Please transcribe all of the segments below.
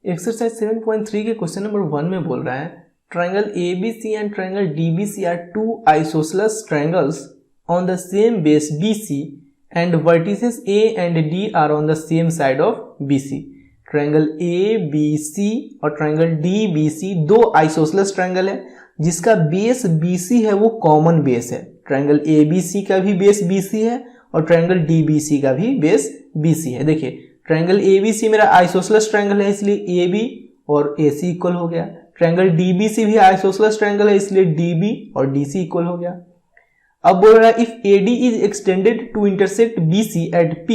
Exercise 7.3 के question number 1 में बोल रहा है triangle ABC and triangle DBC are two isosceles triangles on the same base BC and vertices A and D are on the same side of BC। Triangle ABC और triangle DBC दो isosceles triangle है जिसका base BC है, वो common base है। Triangle ABC का भी base BC है और ट्रायंगल DBC का भी बेस BC है। देखिए ट्रायंगल ABC मेरा आइसोसेलेस ट्रायंगल है इसलिए AB और AC इक्वल हो गया। ट्रायंगल DBC भी आइसोसेलेस ट्रायंगल है इसलिए DB और DC इक्वल हो गया। अब बोल रहा है if AD is extended to intersect BC at P,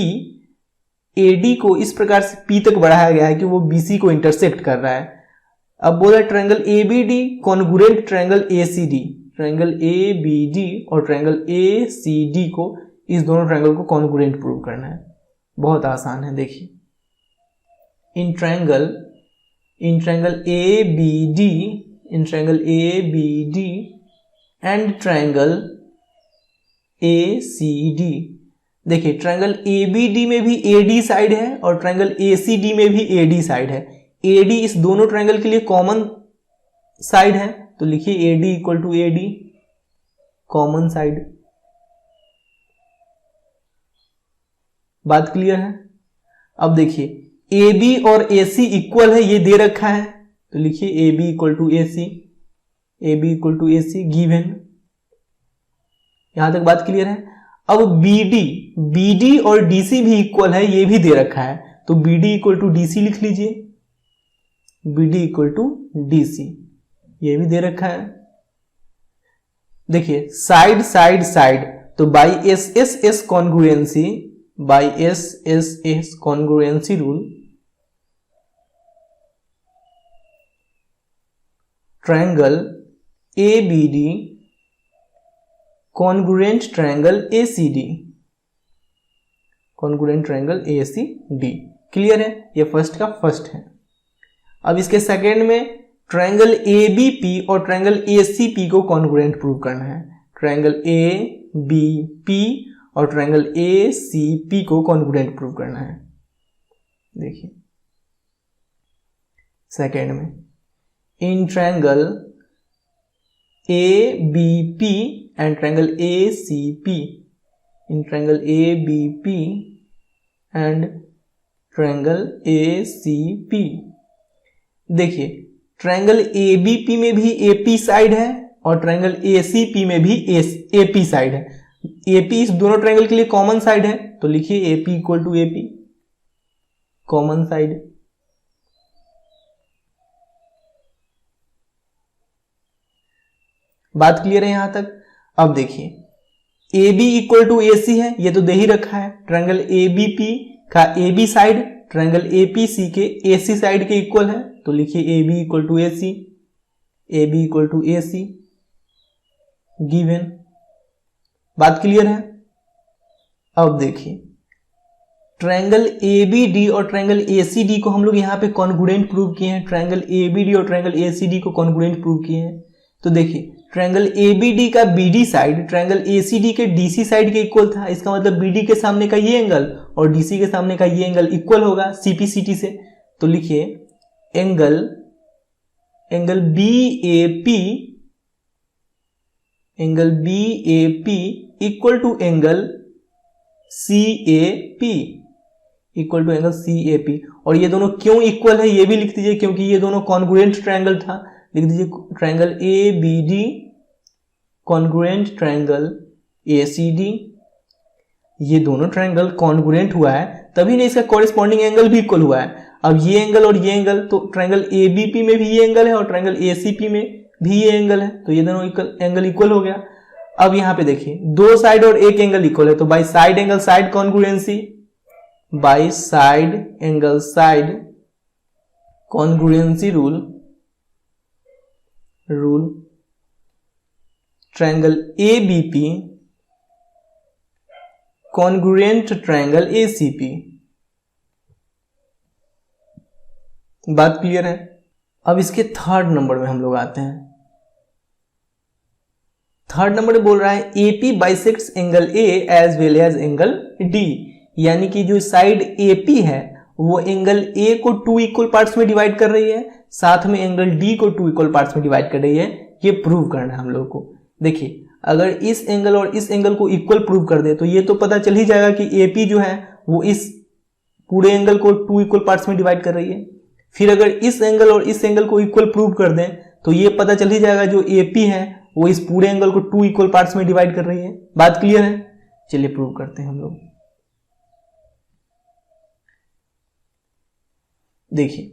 AD को इस प्रकार से P तक बढ़ाया गया है कि वो BC को इंटरसेक्ट कर रहा है। अब बोला triangle ABD congruent triangle ACD, triangle ABD और ट्रायंगल ACD को, इस दोनों ट्रायंगल को कॉन्ग्रुएंट प्रूव करना है। बहुत आसान है। देखिए इन triangle ABD and triangle ACD, देखिए ट्रायंगल ABD में भी AD साइड है और ट्रायंगल ACD में भी AD साइड है। AD इस दोनों ट्रायंगल के लिए कॉमन साइड है, तो लिखिए AD equal to AD common side. बात क्लियर है? अब देखिए AB और AC इक्वल है, ये दे रखा है, तो लिखिए AB equal to AC given. यहां तक बात क्लियर है? अब BD और DC भी इक्वल है, ये भी दे रखा है, तो BD इक्वल टू DC लिख लीजिए, BD इक्वल टू DC, ये भी दे रखा है। देखिए साइड साइड साइड, तो by SSS congruency rule triangle ABD congruent triangle ACD, clear है? ये फर्स्ट का फर्स्ट है। अब इसके सेकेंड में ट्रायंगल ABP और ट्रायंगल ACP को कॉन्ग्रुएंट प्रूव करना है। ट्रायंगल ABP और ट्रायंगल ACP को कॉन्ग्रुएंट प्रूव करना है। देखिए सेकेंड में इन triangle ABP and triangle ACP, in triangle ABP and triangle ACP, देखिए ट्रायंगल ABP में भी AP साइड है और ट्रायंगल ACP में भी AP साइड है। AP इस दोनों ट्रायंगल के लिए कॉमन साइड है, तो लिखिए AP equal to AP common side. बात क्लियर है यहां तक? अब देखिए AB इक्वल टू AC है, ये तो दे ही रखा है। ट्रायंगल ABP का AB साइड ट्रायंगल APC के AC साइड के इक्वल है, तो लिखिए AB equal to AC given. बात क्लियर है? अब देखिए ट्रायंगल ABD और ट्रायंगल ACD को हम लोग यहाँ पे कॉन्ग्रुएंट प्रूव किए हैं। ट्रायंगल ABD और ट्रायंगल ACD को कॉन्ग्रुएंट प्रूव किए हैं, तो देखिए ट्रायंगल ABD का BD साइड ट्रायंगल ACD के DC साइड के इक्वल था। इसका मतलब BD के सामने का ये एंगल और DC के सामने का ये एंगल इक्वल होगा CPCT से, तो लिखिए angle BAP equal to angle CAP, और ये दोनों क्यों इक्वल है ये भी लिख दीजिए, क्योंकि ये दोनों कॉन्ग्रुएंट ट्रायंगल था। लिख दीजिए triangle ABD congruent triangle ACD, ये दोनों ट्रायंगल कॉन्ग्रुएंट हुआ है तभी नहीं इसका कॉरेस्पॉन्डिंग एंगल भी इक्वल हुआ है। अब ये एंगल और ये एंगल, तो ट्रायंगल ABP में भी ये एंगल है और ट्रायंगल ACP में भी ये एंगल है, तो ये दोनों एंगल इक्वल हो गया। अब यहां पे देखिए दो साइड और एक एंगल इक्वल है, तो by side angle side congruency, by side angle side congruency rule triangle ABP congruent triangle ACP। बात क्लियर है? अब इसके थर्ड नंबर में हम लोग आते हैं। थर्ड नंबर बोल रहा है AP bisects angle A as well as angle D, यानी कि जो साइड AP है वो एंगल ए को 2 इक्वल पार्ट्स में डिवाइड कर रही है, साथ में एंगल डी को 2 इक्वल पार्ट्स में डिवाइड कर रही है। ये प्रूव करना है हम लोग को। देखिए अगर इस एंगल और इस एंगल को इक्वल प्रूव कर दे तो ये तो पता चल ही जाएगा कि एपी जो है वो इस पूरे एंगल को 2 इक्वल पार्ट्स में डिवाइड कर रही है। फिर अगर इस एंगल और इस एंगल को इक्वल प्रूव कर दें तो ये पता चल ही जाएगा जो एपी है वो इस पूरे एंगल को 2 इक्वल पार्ट्स में डिवाइड कर रही है। बात क्लियर है? चलिए प्रूव करते हैं हम लोग। देखिए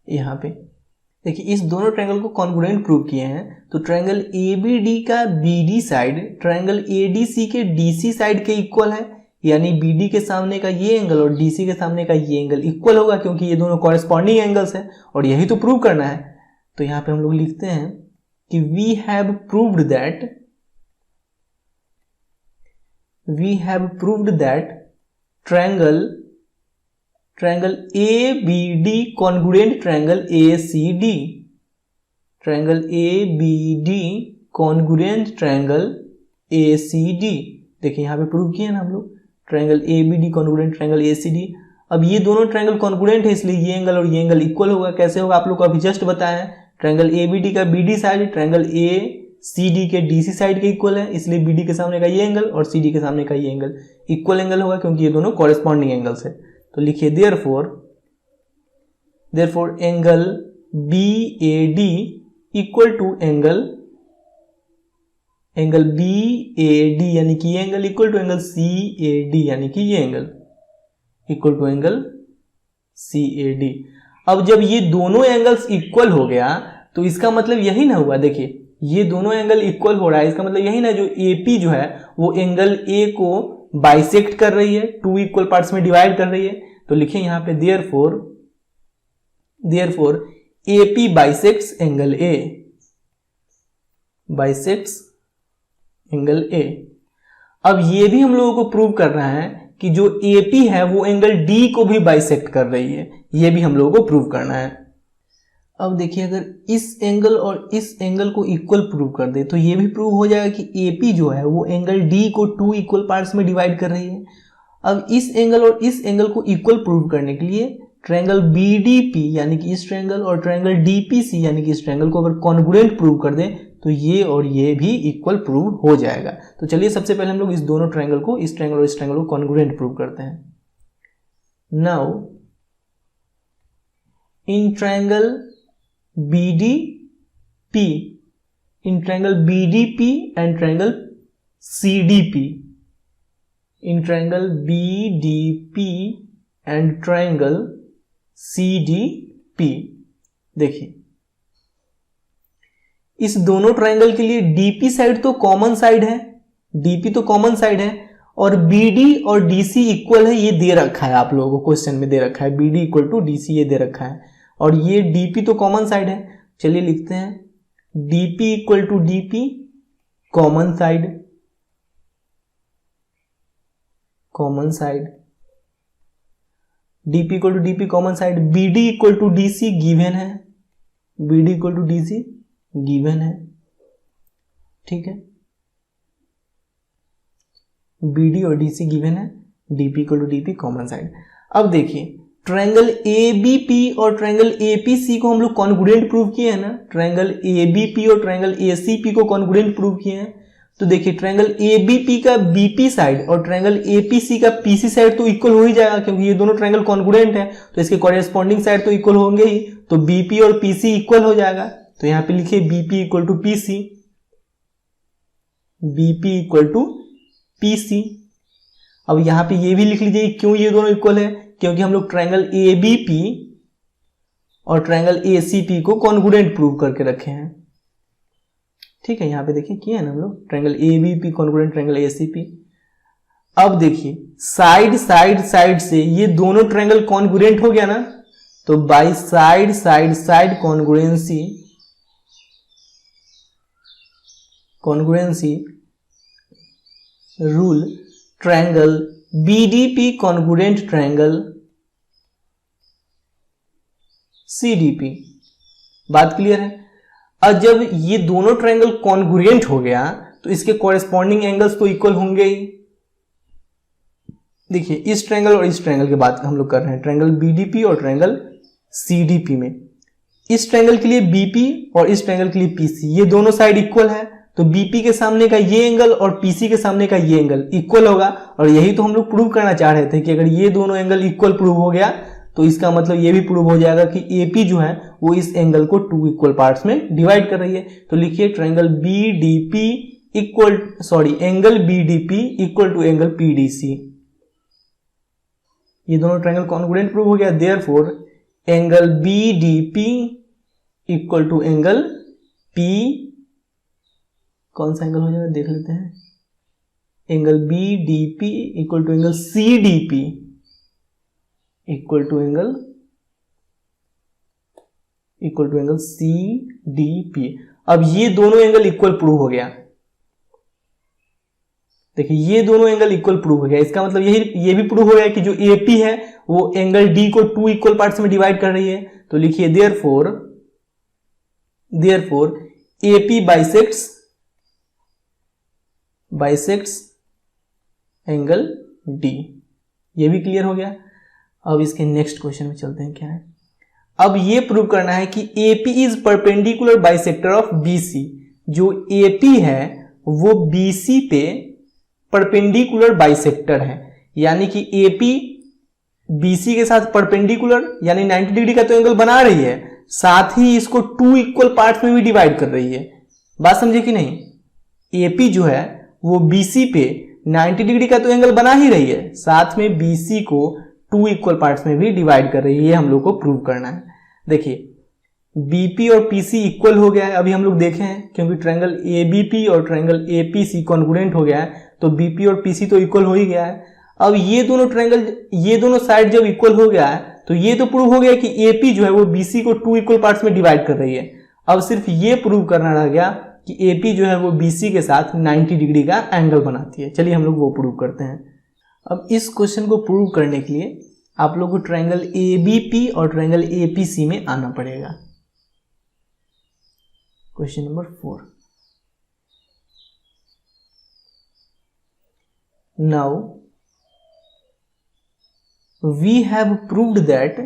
यहां पे देखिए इस दोनों ट्रायंगल को कॉन्ग्रुएंट प्रूव किए हैं। तो ट्रायंगल एबीडी का बीडी साइड ट्रायंगल एडीसी के डीसी साइड के इक्वल है, यानी बीडी के सामने का ये एंगल और डीसी के सामने का ये एंगल इक्वल होगा, क्योंकि ये दोनों कॉरेस्पॉन्डिंग एंगल्स है और यही तो प्रूव करना है। तो यहां पे हम लोग लिखते हैं कि we have proved that triangle ABD congruent triangle ACD, triangle ABD congruent triangle ACD। देखिए यहां पे प्रूव किए ना हम लोग, triangle ABD congruent triangle ACD। अब ये दोनों ट्रायंगल कॉन्ग्रुएंट है इसलिए ये एंगल और ये एंगल इक्वल होगा। कैसे होगा आप लोग को अभी जस्ट बताया है। ट्रायंगल ABD का BD साइड ट्रायंगल ACD के DC साइड के इक्वल है, इसलिए BD के सामने का ये एंगल और CD के सामने का ये एंगल इक्वल एंगल होगा, क्योंकि ये दोनों कॉरेस्पॉन्डिंग एंगल्स है। तो लिखिए therefore angle BAD equal to angle BAD यानी कि ये angle equal to angle CAD यानी कि ये angle equal to angle CAD। अब जब ये दोनों एंगल्स इक्वल हो गया तो इसका मतलब यही ना हुआ। देखिए ये दोनों एंगल इक्वल हो रहा है, इसका मतलब यही ना जो AP जो है वो एंगल A को बाइसेक्ट कर रही है, 2 इक्वल पार्ट्स में डिवाइड कर रही है। तो लिखिए यहां पे therefore AP bisects angle A, bisects angle A। अब ये भी हम लोगों को प्रूव करना है कि जो AP है वो एंगल D को भी बाइसेक्ट कर रही है, ये भी हम लोगों को प्रूव करना है। अब देखिए अगर इस एंगल और इस एंगल को इक्वल प्रूव कर दे तो ये भी प्रूव हो जाएगा कि AP जो है वो एंगल D को 2 इक्वल पार्ट्स में डिवाइड कर रही है। अब इस एंगल और इस एंगल को इक्वल प्रूव करने के लिए ट्रायंगल BDP यानी कि इस ट्रायंगल और ट्रायंगल DPC यानी कि इस ट्रायंगल को अगर कॉन्ग्रुएंट प्रूव कर दें तो ये और ये भी इक्वल प्रूव हो जाएगा। तो चलिए सबसे पहले हम लोग इस दोनों ट्रायंगल को, इस ट्रायंगल और इस ट्रायंगल को कॉन्ग्रुएंट प्रूव करते हैं। Now in triangle BDP and triangle CDP, in triangle BDP and triangle CDP, देखिए इस दोनों ट्रायंगल के लिए DP साइड तो कॉमन साइड है, DP तो कॉमन साइड है और BD और DC इक्वल है, ये दे रखा है आप लोगों को क्वेश्चन में दे रखा है BD इक्वल टू DC ये दे रखा है और ये DP तो कॉमन साइड है। चलिए लिखते हैं DP equal to DP common side, DP equal to DP common side. BD equal to DC given है, BD equal to DC given है, ठीक है। BD और DC गिवन है, DP equal to DP common side. अब देखिए triangle ABP और triangle APC को हम लोग कॉन्ग्रुएंट प्रूव किए हैं ना, ट्रायंगल ABP और ट्रायंगल ACP को कॉन्ग्रुएंट प्रूव किए हैं। तो देखिए ट्रायंगल ABP का BP साइड और ट्रायंगल APC का PC साइड तो इक्वल हो ही जाएगा, क्योंकि ये दोनों ट्रायंगल कॉन्ग्रुएंट है तो इसके कॉरेस्पॉन्डिंग साइड तो इक्वल होंगे ही, तो BP और PC इक्वल हो जाएगा। तो यहां पे लिखिए BP equal to PC, BP equal to PC। अब यहां पे ये भी लिख लीजिए क्यों ये दोनों इक्वल है, क्योंकि हम लोग ट्रायंगल ABP और ट्रायंगल ACP को कॉन्ग्रुएंट प्रूव करके रखे हैं, ठीक है। यहां पे देखिए किए हैं ना हम लोग triangle ABP congruent triangle ACP। अब देखिए साइड साइड साइड से ये दोनों ट्रायंगल कॉन्ग्रुएंट हो गया ना, तो by side side side congruency rule triangle BDP congruent triangle CDP। बात क्लियर है। अब जब ये दोनों ट्रायंगल कॉन्ग्रुएंट हो गया तो इसके कॉरेस्पॉन्डिंग एंगल्स तो इक्वल होंगे ही। देखिए इस ट्रायंगल और इस ट्रायंगल की बात हम लोग कर रहे हैं, ट्रायंगल बीडीपी और ट्रायंगल सीडीपी में। इस ट्रायंगल के लिए बीपी और इस ट्रायंगल के लिए पीसी, ये दोनों साइड इक्वल है, तो बीपी के सामने का ये एंगल और पीसी के सामने का ये एंगल इक्वल होगा। और यही तो हम लोग प्रूव करना चाह रहे थे कि अगर ये दोनों एंगल इक्वल प्रूव हो गया तो इसका मतलब ये भी प्रूव हो जाएगा कि एपी जो है वो इस एंगल को 2 इक्वल पार्ट्स में डिवाइड कर रही है। तो लिखिए triangle BDP angle BDP equal to angle PDC. ये दोनों ट्रायंगल कॉन्ग्रुएंट प्रूव हो गया, therefore angle BDP equal to angle P, कौन सा एंगल हो जाएगा देख लेते हैं, angle BDP equal to angle CDP equal to angle CDP. अब ये दोनों एंगल इक्वल प्रूव हो गया। देखिए ये दोनों एंगल इक्वल प्रूव हो गया, इसका मतलब ये भी प्रूव हो गया कि जो एपी है वो एंगल डी को 2 इक्वल पार्ट्स में डिवाइड कर रही है। तो लिखिए therefore AP bisects angle D. ये भी क्लियर हो गया। अब इसके नेक्स्ट क्वेश्चन में चलते हैं, क्या है, अब ये प्रूव करना है कि AP is perpendicular bisector of BC। जो AP है वो BC पे परपेंडिकुलर बाइसेक्टर है, यानी कि AP BC के साथ परपेंडिकुलर यानी 90 डिग्री का तो एंगल बना रही है, साथ ही इसको 2 इक्वल पार्ट्स में भी डिवाइड कर रही है। बात समझे कि नहीं? AP जो है वो BC पे 90 डिग्री का तो एंगल बना ही रही है, साथ में BC को 2 इक्वल पार्ट्स में भी डिवाइड कर रही है। ये हम लोग को प्रूव करना है। देखिए BP और PC इक्वल हो गया है, अभी हम लोग देखे हैं, क्योंकि ट्रायंगल ABP और ट्रायंगल APC कॉन्ग्रुएंट हो गया है, तो BP और PC तो इक्वल हो ही गया है। अब ये दोनों साइड जब इक्वल हो गया है तो ये तो प्रूव हो गया कि AP जो है वो BC को 2 इक्वल पार्ट्स में डिवाइड कर रही है। अब सिर्फ ये प्रूव करना रह गया कि AP जो है वो BC के साथ 90 डिग्री का एंगल बनाती है। चलिए हम लोग वो प्रूव करते हैं। अब इस क्वेश्चन को प्रूव करने के लिए आप लोग को ट्रायंगल ABP और ट्रायंगल APC में आना पड़ेगा। Question number 4। Now we have proved that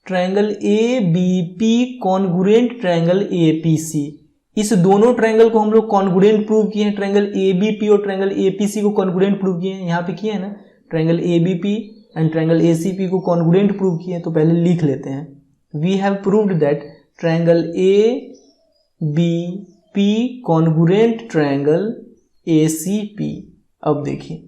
triangle ABP congruent triangle APC, इस दोनों ट्रायंगल को हम लोग कॉन्ग्रुएंट प्रूव किए हैं। ट्रायंगल ABP और ट्रायंगल APC को कॉन्ग्रुएंट प्रूव किए हैं, यहाँ पे किए हैं ना, triangle ABP and triangle ACP को कॉन्ग्रुएंट प्रूव किए हैं। तो पहले लिख लेते हैं, we have proved that triangle ABP congruent triangle ACP। अब देखिए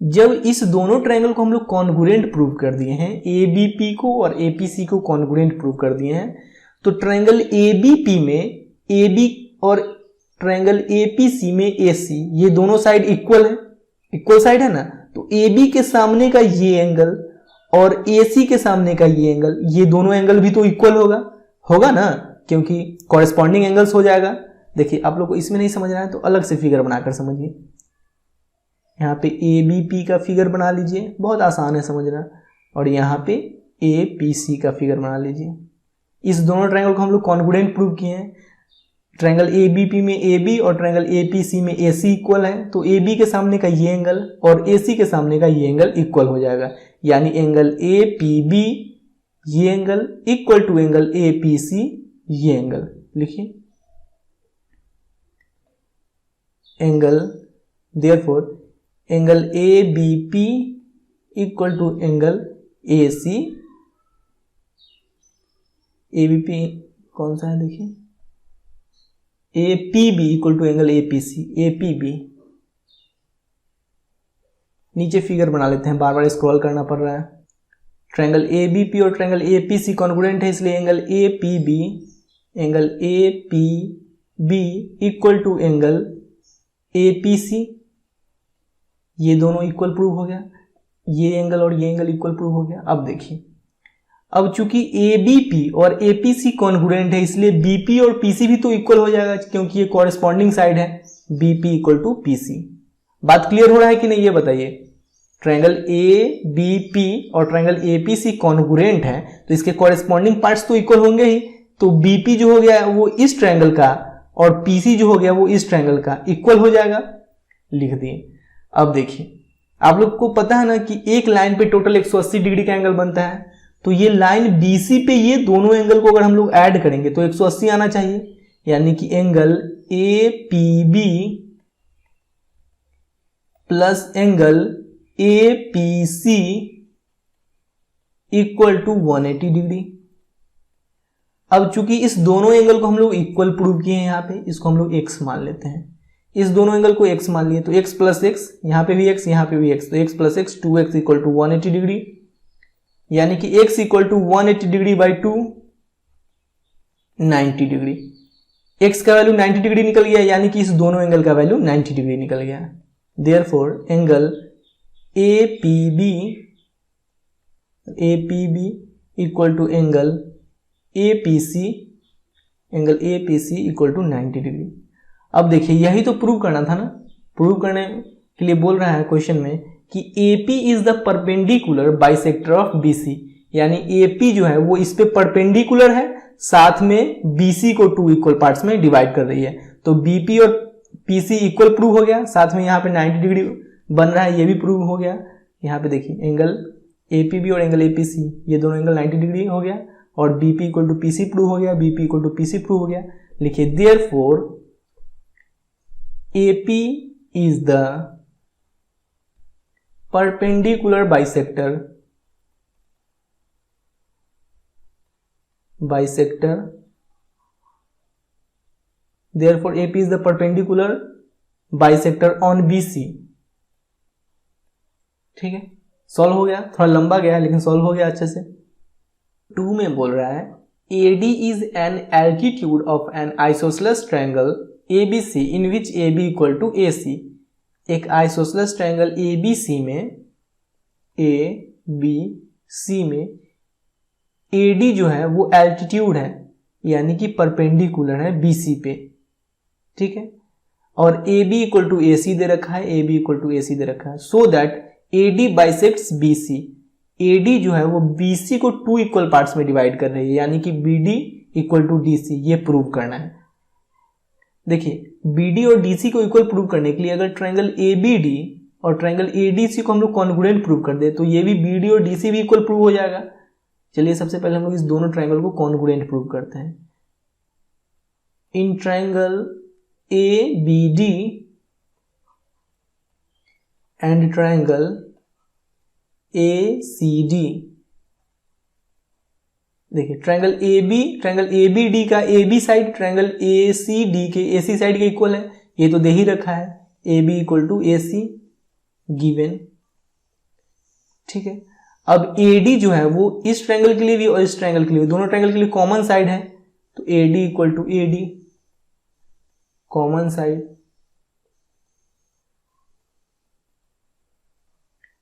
जब इस दोनों ट्रायंगल को हम लोग कॉन्ग्रुएंट प्रूव कर दिए हैं, ABP को और APC को कॉन्ग्रुएंट प्रूव कर दिए हैं, तो ट्रायंगल ABP में AB और ट्रायंगल APC में AC, ये दोनों साइड इक्वल है, इक्वल साइड है ना, तो AB के सामने का ये एंगल और AC के सामने का ये एंगल, ये दोनों एंगल भी तो इक्वल होगा ना, क्योंकि कॉरेस्पॉन्डिंग एंगल्स हो जाएगा। देखिए आप लोग को इसमें नहीं समझ रहा है तो अलग से फिगर बनाकर समझिए। यहाँ पे ABP का फिगर बना लीजिए, बहुत आसान है समझना, और यहाँ पे APC का फिगर बना लीजिए। इस दोनों ट्रायंगल को हम लोग कॉन्ग्रुएंट प्रूव किए हैं। ट्रायंगल ABP में AB और ट्रायंगल APC में AC इक्वल है, तो AB के सामने का ये एंगल और AC के सामने का ये एंगल इक्वल हो जाएगा, यानी एंगल APB ये angle equal to angle APC ये एंगल। लिखिए angle, therefore angle ABP equal to angle AC, ABP कौन सा है देखिए, APB equal to angle APC, APB। नीचे फिगर बना लेते हैं, बार बार स्क्रॉल करना पड़ रहा है। ट्रायंगल ABP और ट्रायंगल APC कॉन्ग्रुएंट है, इसलिए angle APB equal to angle APC, ये दोनों इक्वल प्रूव हो गया, ये एंगल और ये एंगल इक्वल प्रूव हो गया। अब देखिए, अब चूंकि ABP और APC कॉन्ग्रुएंट है, इसलिए BP और PC भी तो इक्वल हो जाएगा, क्योंकि ये कॉरेस्पॉन्डिंग साइड है, BP इक्वल टू PC। बात क्लियर हो रहा है कि नहीं ये बताइए। ट्रायंगल ए बी पी और triangle A P C congruent है तो इसके कॉरेस्पॉन्डिंग पार्ट्स तो इक्वल होंगे ही। तो बीपी जो हो गया वो इस ट्रायंगल का और पीसी जो हो गया वो इस ट्रायंगल का इक्वल हो जाएगा, लिख दिए। अब देखिए आप लोग को पता है ना कि एक लाइन पे टोटल 180 डिग्री का एंगल बनता है, तो ये लाइन बीसी पे ये दोनों एंगल को अगर हम लोग ऐड करेंगे तो 180 आना चाहिए, यानी कि angle A P B plus angle A P C equal to 180 degree. अब चूंकि इस दोनों एंगल को हम लोग इक्वल प्रूव किए हैं, यहां पे इसको हम लोग x मान लेते हैं, इस दोनों एंगल को x मान लिए तो x प्लस x, यहां पे भी x यहां पे भी x, तो x plus x 2x equal to 180 degree, यानी कि x equal to 180 degree by 2 90 degree. x का वैल्यू 90 डिग्री निकल गया, यानी कि इस दोनों एंगल का वैल्यू 90 डिग्री निकल गया। Therefore angle APB equal to angle APC equal to 90 degree. अब देखिए यही तो प्रूव करना था ना, प्रूव करने के लिए बोल रहा है क्वेश्चन में कि AP is the perpendicular bisector of BC, यानी AP जो है वो इस पे परपेंडिकुलर है, साथ में BC को 2 इक्वल पार्ट्स में डिवाइड कर रही है। तो BP और PC इक्वल प्रूव हो गया, साथ में यहाँ पे 90 डिग्री बन रहा है, ये भी प्रूव हो गया। यहाँ पे देखिए एंगल APB और एंगल APC ये दोनों एंगल 90 डिग्री हो गया, और BP equal to PC prove हो गया, BP equal to PC prove हो गया। लिखिए therefore AP is the perpendicular bisector therefore AP is the perpendicular bisector on BC। ठीक है, सॉल्व हो गया, थोड़ा लंबा गया लेकिन सॉल्व हो गया अच्छे से। 2 में बोल रहा है AD is an altitude of an isosceles triangle ABC in which AB equal to AC। एक आइसोसेलेस ट्रायंगल ABC में AD जो है वो एल्टीट्यूड है, यानी कि परपेंडिकुलर है BC पे, ठीक है, और AB इक्वल टू AC दे रखा है, AB इक्वल टू AC दे रखा है, so that AD bisects BC। AD जो है वो BC को 2 इक्वल पार्ट्स में डिवाइड कर रही है, यानी कि BD इक्वल टू DC, ये प्रूव करना है। देखिए BD और DC को इक्वल प्रूव करने के लिए अगर ट्रायंगल ABD और ट्रायंगल ADC को हम लोग कॉन्ग्रुएंट प्रूव कर दे तो ये भी BD और DC भी इक्वल प्रूव हो जाएगा। चलिए सबसे पहले हम लोग इस दोनों ट्रायंगल को कॉन्ग्रुएंट प्रूव करते हैं। In triangle ABD and triangle ACD, देखिए ट्रायंगल ABD का AB साइड ट्रायंगल ACD के AC साइड के इक्वल है, ये तो दे ही रखा है, AB equal to AC given, ठीक है। अब AD जो है वो इस ट्रायंगल के लिए भी और इस ट्रायंगल के लिए, दोनों ट्रायंगल के लिए कॉमन साइड है, तो AD equal to AD common side.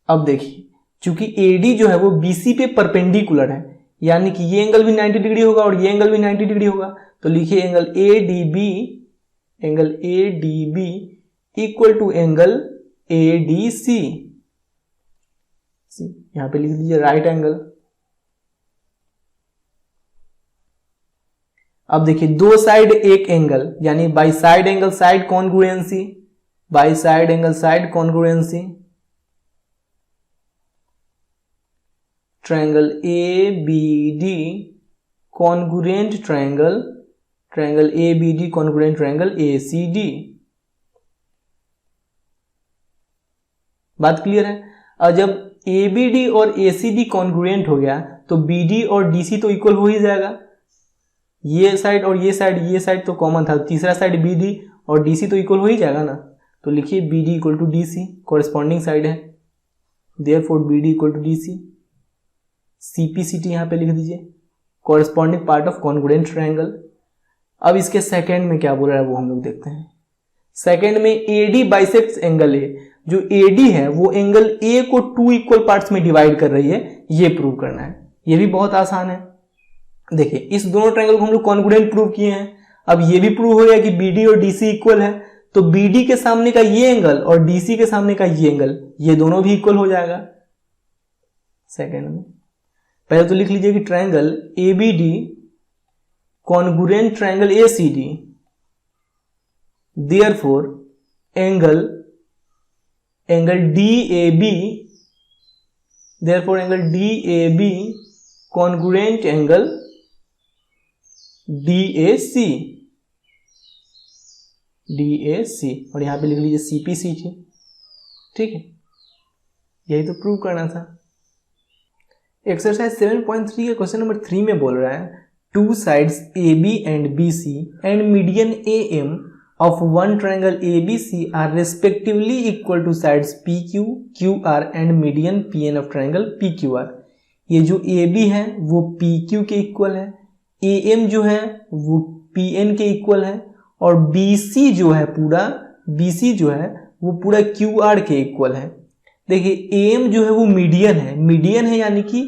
अब देखिए चूंकि AD जो है वो BC पे परपेंडिकुलर है, यानी कि ये एंगल भी 90 डिग्री होगा और ये एंगल भी 90 डिग्री होगा, तो लिखिए angle ADB equal to angle ADC। यहां पे लिख दीजिए राइट एंगल। अब देखिए दो साइड एक एंगल, यानी by side angle side congruency, by side angle side congruency. Triangle ABD congruent triangle, triangle ABD congruent triangle ACD। बात क्लियर है। और जब ABD और ACD कॉन्ग्रुएंट हो गया तो BD और DC तो इक्वल हो ही जाएगा, ये साइड और ये साइड तो कॉमन था, तीसरा साइड BD और DC तो इक्वल हो ही जाएगा ना, तो लिखिए BD equal to DC corresponding side है, therefore BD equal to DC। CPCT यहां पे लिख दीजिए, corresponding part of congruent triangle. अब इसके सेकंड में क्या बोल रहा है वो हम लोग देखते हैं। सेकंड में AD बाइसेक्ट्स एंगल A, जो AD है वो एंगल A को 2 इक्वल पार्ट्स में डिवाइड कर रही है, ये प्रूव करना है। ये भी बहुत आसान है। देखिए इस दोनों ट्रायंगल को हम लोग कॉन्ग्रुएंट प्रूव किए हैं, अब ये भी प्रूव हो गया कि BD और DC इक्वल है, तो BD के सामने का ये एंगल और DC के सामने का ये एंगल, ये दोनों भी इक्वल हो जाएगा सेकेंड में। पहले तो लिख लीजिए कि triangle ABD congruent triangle ACD, therefore angle DAB, therefore angle DAB congruent angle DAC, और यहां पे लिख लीजिए CPCT। ठीक है, यही तो प्रूव करना था। एक्सरसाइज 7.3 के क्वेश्चन नंबर 3 में बोल रहा है two sides AB and BC and median AM of one triangle ABC are respectively equal to sides PQ, QR and median PN of triangle PQR। ये जो AB है वो PQ के इक्वल है, AM जो है वो PN के इक्वल है, और BC जो है वो पूरा QR के इक्वल है। देखिए AM जो है वो मीडियन है यानी कि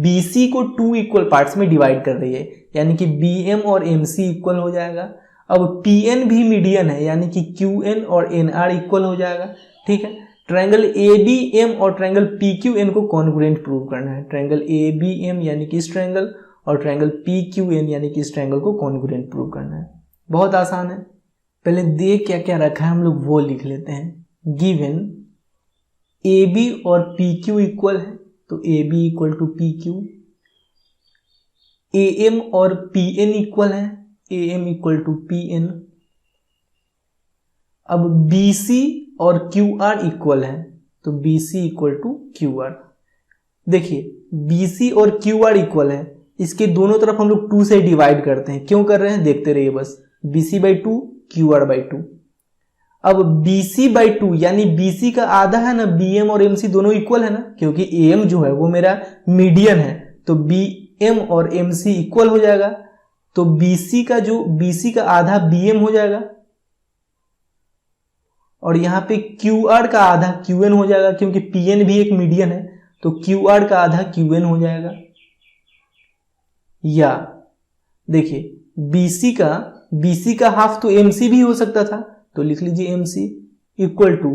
BC को 2 इक्वल पार्ट्स में डिवाइड कर रही है, यानी कि BM और MC इक्वल हो जाएगा। अब PN भी मीडियन है यानी कि QN और NR इक्वल हो जाएगा। ठीक है, ट्रायंगल ABM और ट्रायंगल PQN को कॉन्ग्रुएंट प्रूव करना है। ट्रायंगल ABM यानी कि इस ट्रायंगल और ट्रायंगल PQN यानी कि इस ट्रायंगल को कॉन्ग्रुएंट प्रूव करना है। बहुत आसान है, पहले देख क्या क्या रखा है हम लोग वो लिख लेते हैं। गिवन AB और PQ इक्वल है तो AB equal to PQ, AM और PN इक्वल है, AM इक्वल टू PN। अब BC और QR इक्वल है तो BC इक्वल टू QR। देखिए BC और QR इक्वल है, इसके दोनों तरफ हम लोग 2 से डिवाइड करते हैं। क्यों कर रहे हैं देखते रहिए बस। BC/2 QR/2। अब BC/2 यानी BC का आधा है ना, BM और MC दोनों इक्वल है ना, क्योंकि AM जो है वो मेरा मीडियन है तो BM और MC इक्वल हो जाएगा। तो BC का आधा BM हो जाएगा और यहां पे QR का आधा QN हो जाएगा, क्योंकि PN भी एक मीडियन है तो QR का आधा QN हो जाएगा। या देखिए BC का हाफ तो MC भी हो सकता था तो लिख लीजिए MC इक्वल टू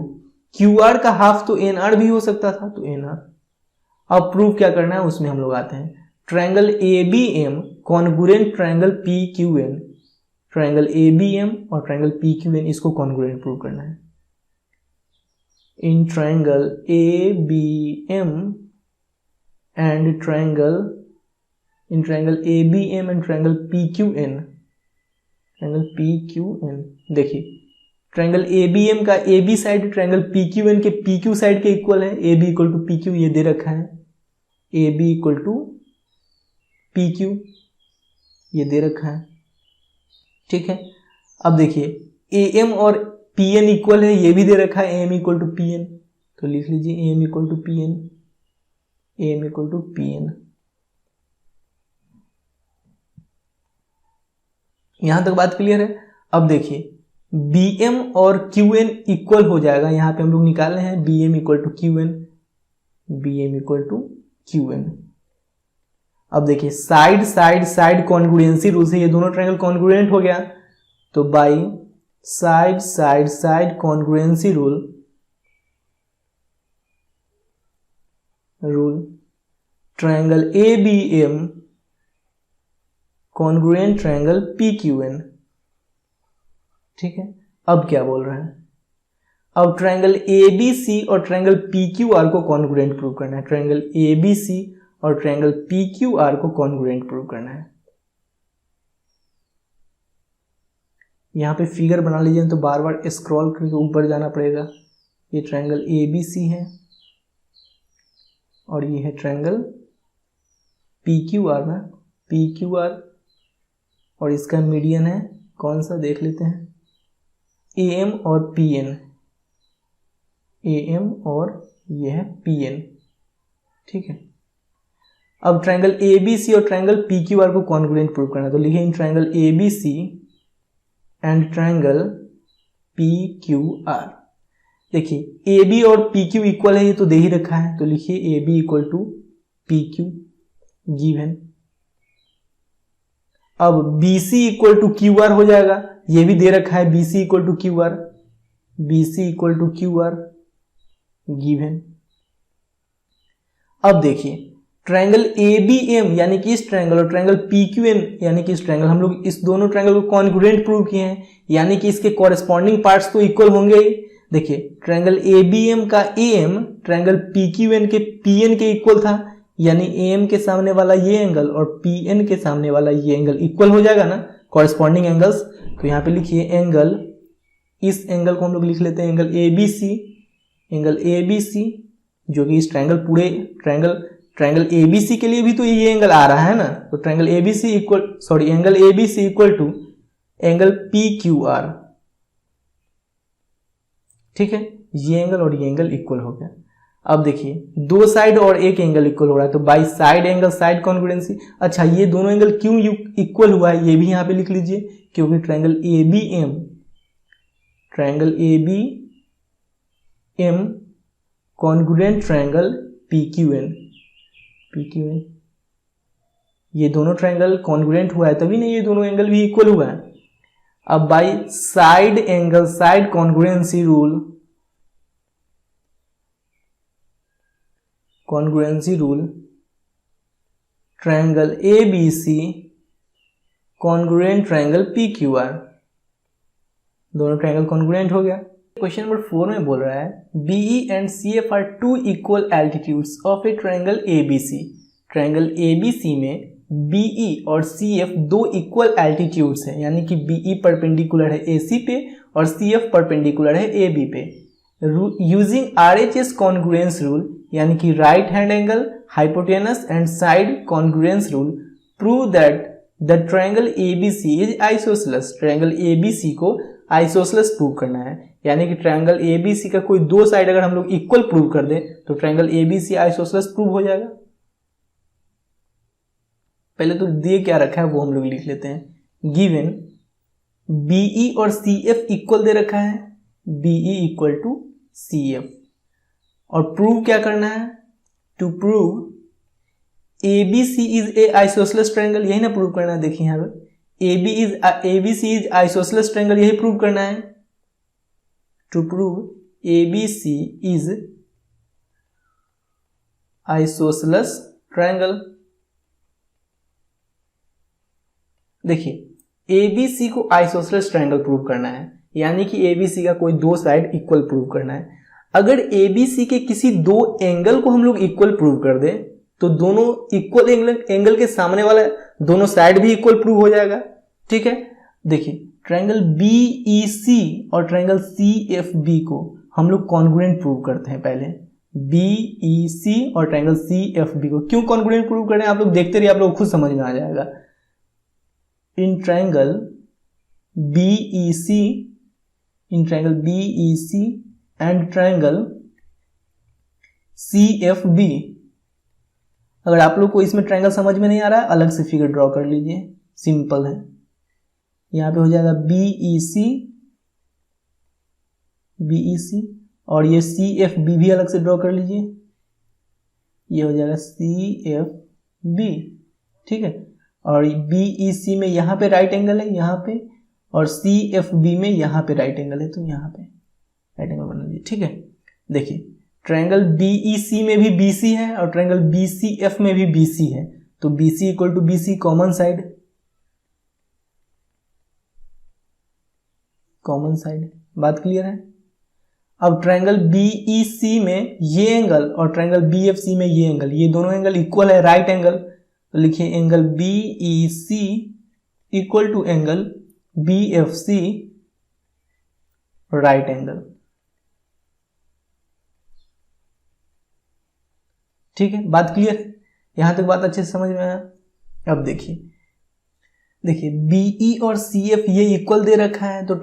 QR का हाफ तो NR भी हो सकता था तो NR। अब प्रूफ क्या करना है उसमें हम लोग आते हैं। Triangle ABM congruent triangle PQN, triangle ABM और ट्रायंगल PQN इसको कॉन्ग्रुएंट प्रूव करना है। In triangle ABM and triangle PQN, देखिए ट्रायंगल ABM का AB साइड ट्रायंगल PQN के PQ साइड के इक्वल है। AB इक्वल टू PQ ये दे रखा है, AB इक्वल टू PQ ये दे रखा है। ठीक है, अब देखिए AM और PN इक्वल है, ये भी दे रखा है AM इक्वल टू PN तो लिख लीजिए AM equal to PN, AM equal to PN। यहां तक बात क्लियर है। अब देखिए BM और QN इक्वल हो जाएगा, यहां पे हम लोग निकाले हैं BM equal to QN, BM equal to QN। अब देखिए साइड कॉन्ग्रुएंसी रूल से ये दोनों ट्रायंगल कॉन्ग्रुएंट हो गया तो by side congruency rule triangle ABM congruent triangle PQN। ठीक है, अब क्या बोल रहे हैं, अब ट्रायंगल ABC और ट्रायंगल PQR को कॉन्ग्रुएंट प्रूव करना है। ट्रायंगल ABC और ट्रायंगल PQR को कॉन्ग्रुएंट प्रूव करना है। यहां पे फिगर बना लीजिए तो बार बार स्क्रॉल करके ऊपर जाना पड़ेगा। ये ट्रायंगल ABC है और ये है ट्रायंगल PQR में PQR, और इसका मीडियन है कौन सा देख लेते हैं, AM और PN, AM और यह है PN। ठीक है, अब ट्रायंगल ABC और ट्रायंगल PQR को कॉन्ग्रुएंट प्रूव करना है तो लिखिए in triangle ABC and triangle PQR। देखिए AB और PQ इक्वल है, ये तो दे ही रखा है तो लिखिए AB equal to PQ given. अब BC इक्वल टू QR हो जाएगा, ये भी दे रखा है BC equal to QR BC equal to QR given. अब देखिए ट्रायंगल ABM यानी कि इस ट्रायंगल और ट्रायंगल PQN यानी कि इस ट्रायंगल, हम लोग इस दोनों ट्रायंगल को कॉन्ग्रुएंट प्रूव किए हैं, यानी कि इसके कॉरेस्पॉन्डिंग पार्ट्स तो इक्वल होंगे ही। देखिए ट्रायंगल ABM का AM ट्रायंगल PQN के PN के इक्वल था, यानी AM के सामने वाला ये एंगल और PN के सामने वाला ये एंगल इक्वल हो जाएगा ना, कॉरेस्पॉन्डिंग एंगल्स। तो यहाँ पे लिखिए एंगल, इस एंगल को हम लोग लिख लेते हैं एंगल ABC जो कि इस ट्रायंगल पूरे ट्रायंगल ABC के लिए भी तो ये एंगल आ रहा है ना, तो angle ABC equal to angle PQR। ठीक है, ये एंगल और ये एंगल इक्वल हो गया। अब देखिए दो साइड और एक एंगल इक्वल हो रहा है, तो by side angle side congruency. अच्छा, ये दोनों एंगल क्यों इक्वल हुआ है ये भी यहाँ पे लिख लीजिए, क्योंकि triangle ABM congruent triangle PQN, ये दोनों ट्रायंगल कॉन्ग्रुएंट हुआ है तभी ना ये दोनों एंगल भी इक्वल हुआ है। अब by side angle side congruency rule triangle ABC congruent triangle PQR, दोनों ट्रायंगल कॉन्ग्रुएंट हो गया। क्वेश्चन नंबर 4 में बोल रहा है BE and CF are two equal altitudes of a triangle ABC। Triangle ABC में BE और CF दो इक्वल एल्टीट्यूड्स हैं, यानी कि BE परपेंडिकुलर है AC पे और CF परपेंडिकुलर है AB पे। यूजिंग RHS कॉन्ग्रुएंस रूल, यानी कि right hand angle, hypotenuse and side congruence rule, prove that the triangle ABC is isosceles. Triangle ABC को आइसोसेलेस प्रूव करना है, यानी कि ट्रायंगल ABC का कोई दो साइड अगर हम लोग इक्वल प्रूव कर दें तो ट्रायंगल ABC आइसोसेलेस प्रूव हो जाएगा। पहले तो दिए क्या रखा है वो हम लोग लिख लेते हैं। गिवन BE और CF इक्वल दे रखा है, BE इक्वल टू CF, और प्रूव क्या करना है, to prove ABC is a isosceles triangle, यही ना प्रूव करना है। देखिए यहाँ पे ABC इज आइसोसेलेस ट्रायंगल, यही प्रूव करना है। To prove ABC is isosceles triangle. देखिए ABC को आइसोसेलेस ट्रायंगल प्रूव करना है, यानी कि ABC का कोई दो साइड इक्वल प्रूव करना है। अगर ABC के किसी दो एंगल को हम लोग इक्वल प्रूव कर दें तो दोनों इक्वल एंगल के सामने वाला दोनों साइड भी इक्वल प्रूव हो जाएगा। ठीक है, देखिए ट्रायंगल BEC और ट्रायंगल CFB को हम लोग कॉन्ग्रुएंट प्रूव करते हैं। पहले BEC और ट्रायंगल CFB को क्यों कॉन्ग्रुएंट प्रूव करें, आप लोग देखते रहिए, आप लोग खुद समझ में आ जाएगा। In triangle BEC and triangle CFB, अगर आप लोग को इसमें ट्रायंगल समझ में नहीं आ रहा है अलग से फिगर ड्रॉ कर लीजिए, सिंपल है। यहां पे हो जाएगा BEC और ये CFB भी अलग से ड्रॉ कर लीजिए, ये हो जाएगा CFB। ठीक है, और BEC में यहाँ पे राइट एंगल है यहाँ पे, और CFB में यहाँ पे राइट एंगल है, तो यहाँ पे राइट एंगल बना लीजिए। ठीक है, देखिए ट्रायंगल BEC में भी BC है और ट्रायंगल BCF में भी BC है, तो BC equal to BC common side. बात क्लियर है। अब ट्रायंगल BEC में ये एंगल और ट्रायंगल BFC में ये एंगल, ये दोनों एंगल इक्वल है, राइट एंगल, तो लिखिए angle BEC equal to angle BFC right angle. ठीक है, बात क्लियर है, यहां तक बात अच्छे से समझ में आया। अब देखिए BE और CF ये इक्वल दे रखा है, तो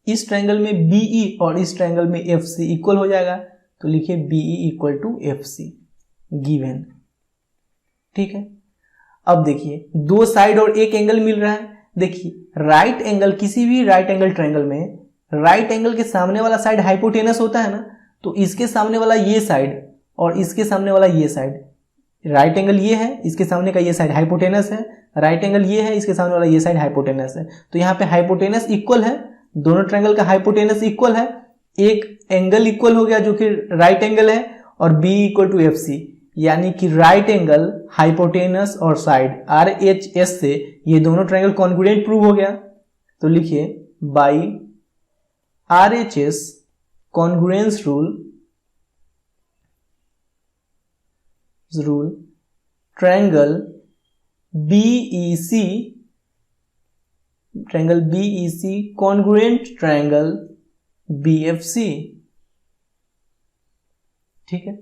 इस ट्रायंगल में BE और इस ट्रायंगल में FC इक्वल हो जाएगा, तो लिखिए BE equal to FC given. ठीक है, अब देखिए दो साइड और एक एंगल मिल रहा है। देखिए राइट एंगल, किसी भी राइट एंगल ट्रायंगल में राइट एंगल के सामने वाला साइड हाइपोटेनस होता है ना, तो इसके सामने वाला ये साइड और इसके सामने वाला ये साइड, राइट एंगल ये है, इसके सामने का ये साइड हाइपोटेनस है, राइट एंगल ये है, इसके सामने वाला ये साइड हाइपोटेनस है, तो यहाँ पे हाइपोटेनस इक्वल है, दोनों ट्रायंगल का हाइपोटेनस इक्वल है, एक एंगल इक्वल हो गया जो कि राइट एंगल है, और B equal to F C, यानी कि राइट एंगल, हाइपोटेनस और साइड RHS से ये दोनों ट्रायंगल कॉन्ग्रुएंट प्रूव हो गया। तो लिखिए by RHS congruence rule triangle BEC congruent triangle BFC। ठीक है,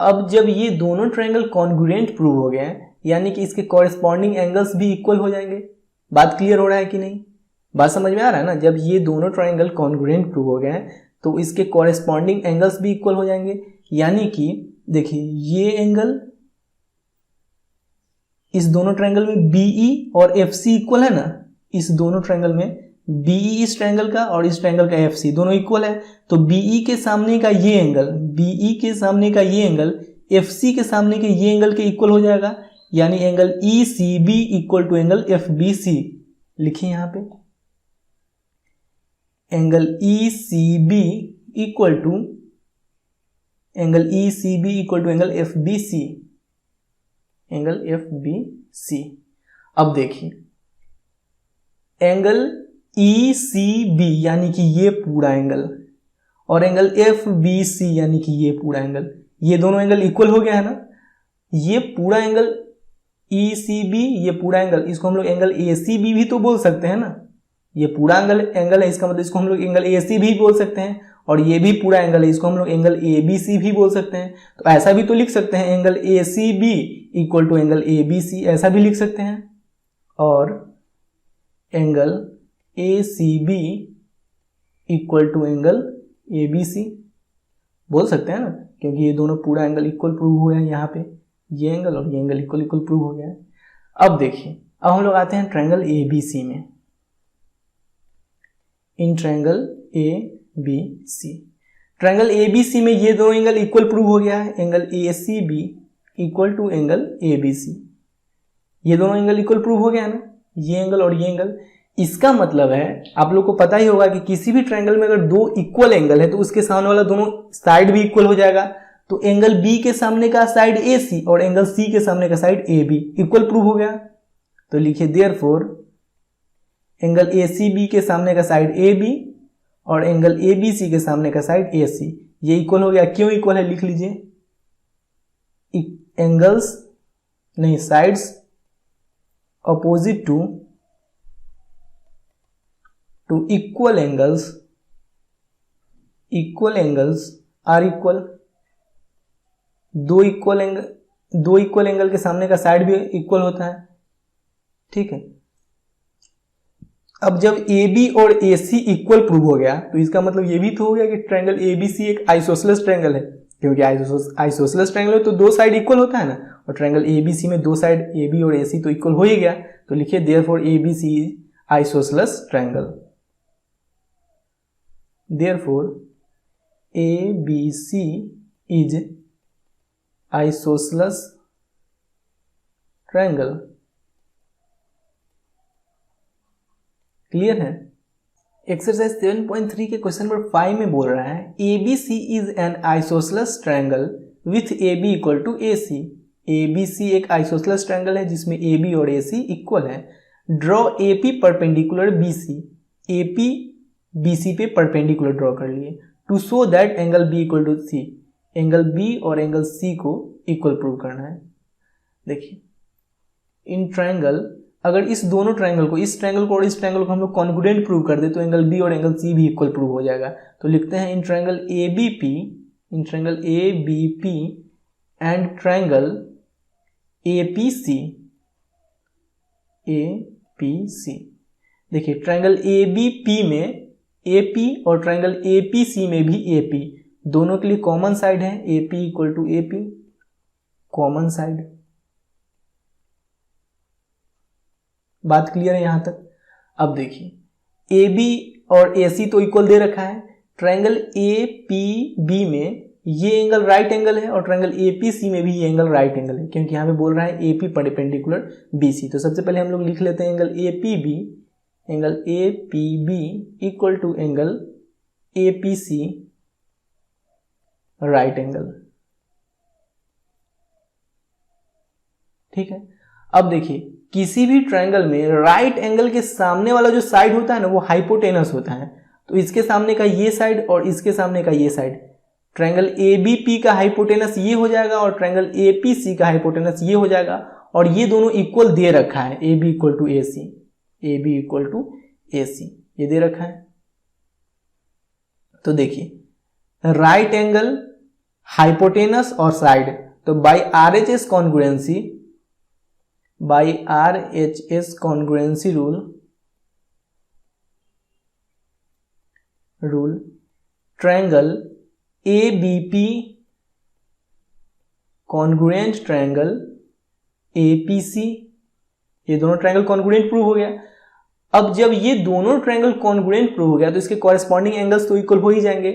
अब जब ये दोनों ट्रायंगल कॉन्ग्रुएंट प्रूव हो गए यानी कि इसके कॉरेस्पॉन्डिंग एंगल्स भी इक्वल हो जाएंगे। बात क्लियर हो रहा है कि नहीं? बात समझ में आ रहा है ना? जब ये दोनों ट्रायंगल कॉन्ग्रुएंट प्रूव हो गए तो इसके कॉरेस्पॉन्डिंग एंगल्स भी इक्वल हो जाएंगे, यानी कि देखिए ये एंगल इस दोनों ट्रायंगल में BE और FC इक्वल है ना, इस दोनों ट्रायंगल में BE इस ट्रायंगल का और इस ट्रायंगल का FC दोनों इक्वल है, तो BE के सामने का ये एंगल, BE के सामने का ये एंगल FC के सामने के ये एंगल के इक्वल हो जाएगा, यानी angle ECB equal to angle FBC। लिखिए यहां पे angle ECB equal to angle FBC, angle FBC। अब देखिए एंगल ECB यानी कि ये पूरा एंगल और एंगल FBC यानी कि ये पूरा एंगल, ये दोनों एंगल इक्वल हो गया है ना। ये पूरा एंगल ECB, ये पूरा एंगल, इसको हम लोग एंगल ACB भी तो बोल सकते हैं ना। ये पूरा एंगल है, इसका मतलब इसको हम लोग एंगल AC भी बोल सकते हैं, और ये भी पूरा एंगल है, इसको हम लोग एंगल ABC भी बोल सकते हैं। तो ऐसा भी तो लिख सकते हैं angle ACB equal to angle ABC, ऐसा भी लिख सकते हैं, और angle ACB equal to angle ABC बोल सकते हैं ना, क्योंकि ये दोनों पूरा एंगल इक्वल प्रूव हुए हैं। यहाँ पे ये एंगल और ये एंगल इक्वल प्रूव हो गया है। अब देखिए, अब हम लोग आते हैं ट्रायंगल ABC में। In triangle ABC, triangle ABC में ये दो एंगल इक्वल प्रूव हो गया है, angle ACB equal to angle ABC, ये दोनों एंगल इक्वल प्रूव हो गया है ना, ये एंगल और ये एंगल। इसका मतलब है, आप लोग को पता ही होगा कि किसी भी ट्रायंगल में अगर दो इक्वल एंगल है तो उसके सामने वाला दोनों साइड भी इक्वल हो जाएगा। तो एंगल B के सामने का साइड AC और एंगल C के सामने का साइड AB इक्वल प्रूव हो गया। तो लिखिए देयरफॉर एंगल ACB के सामने का साइड AB और एंगल ABC के सामने का साइड AC, ये इक्वल हो गया। क्यों इक्वल है लिख लीजिए, एंगल्स नहीं, sides opposite to equal angles are equal. दो इक्वल एंगल के सामने का साइड भी इक्वल होता है। ठीक है, अब जब AB और AC इक्वल प्रूव हो गया तो इसका मतलब ये भी तो हो गया कि ट्रायंगल ABC एक आइसोसेलेस ट्रायंगल है, क्योंकि आइसोसेलेस ट्रायंगल है तो दो साइड इक्वल होता है ना, और ट्रायंगल ABC में दो साइड AB और AC तो इक्वल हो ही गया। तो लिखिए therefore ABC is isosceles triangle, therefore ABC is isosceles triangle. Clear है? एक्सरसाइज 7.3 के क्वेश्चन नंबर 5 में बोल रहा है ABC is an isosceles triangle with AB equal to AC। ABC एक आइसोसेलेस ट्रायंगल है जिसमें AB और AC इक्वल है। Draw AP perpendicular BC, AP BC पे परपेंडिकुलर ड्रॉ कर लिए to show that angle B equal to C, angle B और angle C को इक्वल प्रूव करना है। देखिए इन ट्रायंगल, अगर इस दोनों ट्रायंगल को, इस ट्रायंगल को और इस ट्रायंगल को हम लोग कॉन्ग्रुएंट प्रूव कर दे तो एंगल B और एंगल C भी इक्वल प्रूव हो जाएगा। तो लिखते हैं in triangle ABP and triangle APC। देखिए ट्रायंगल ABP में AP और ट्रायंगल APC में भी AP, दोनों के लिए कॉमन साइड है AP equal to AP, common side. बात क्लियर है यहां तक? अब देखिए AB और AC तो इक्वल दे रखा है, ट्रायंगल APB में ये एंगल राइट एंगल है और ट्रायंगल APC में भी ये एंगल राइट एंगल है, क्योंकि यहाँ पे बोल रहा है AP परपेंडिकुलर BC। तो सबसे पहले हम लोग लिख लेते हैं angle APB angle A P B equal to angle A P C right angle. ठीक है, अब देखिए किसी भी ट्रायंगल में राइट एंगल के सामने वाला जो साइड होता है ना वो हाइपोटेनस होता है। तो इसके सामने का ये साइड और इसके सामने का ये side, triangle A B P का हाइपोटेनस ये हो जाएगा और ट्रायंगल ए पी सी का हाइपोटेनस ये हो जाएगा, और ये दोनों इक्वल दे रखा है, A B equal to A C, A B equal to A C, ये दे रखा है। तो देखिए राइट एंगल, हाइपोटेनस और साइड, तो by R H S congruency, by R H S congruency rule triangle A B P congruent triangle A P C, ये दोनों ट्रायंगल कॉन्ग्रुएंट प्रूव हो गया। अब जब ये दोनों ट्रायंगल कॉन्ग्रुएंट प्रूव हो गया तो इसके कॉरेस्पॉन्डिंग एंगल्स तो इक्वल हो ही जाएंगे।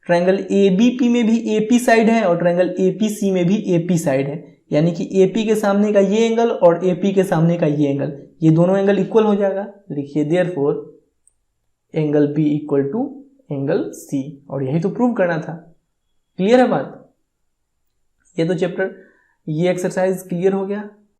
ट्रायंगल ए बी पी में भी ए पी साइड है और ट्रायंगल ए पी सी में भी ए पी साइड है, यानी कि ए पी के सामने का ये एंगल और ए पी के सामने का ये एंगल, ये दोनों एंगल इक्वल हो जाएगा। लिखिए therefore angle B equal to angle C, और यही तो प्रूव करना था। क्लियर है बात? ये तो चैप्टर, ये एक्सरसाइज क्लियर हो गया।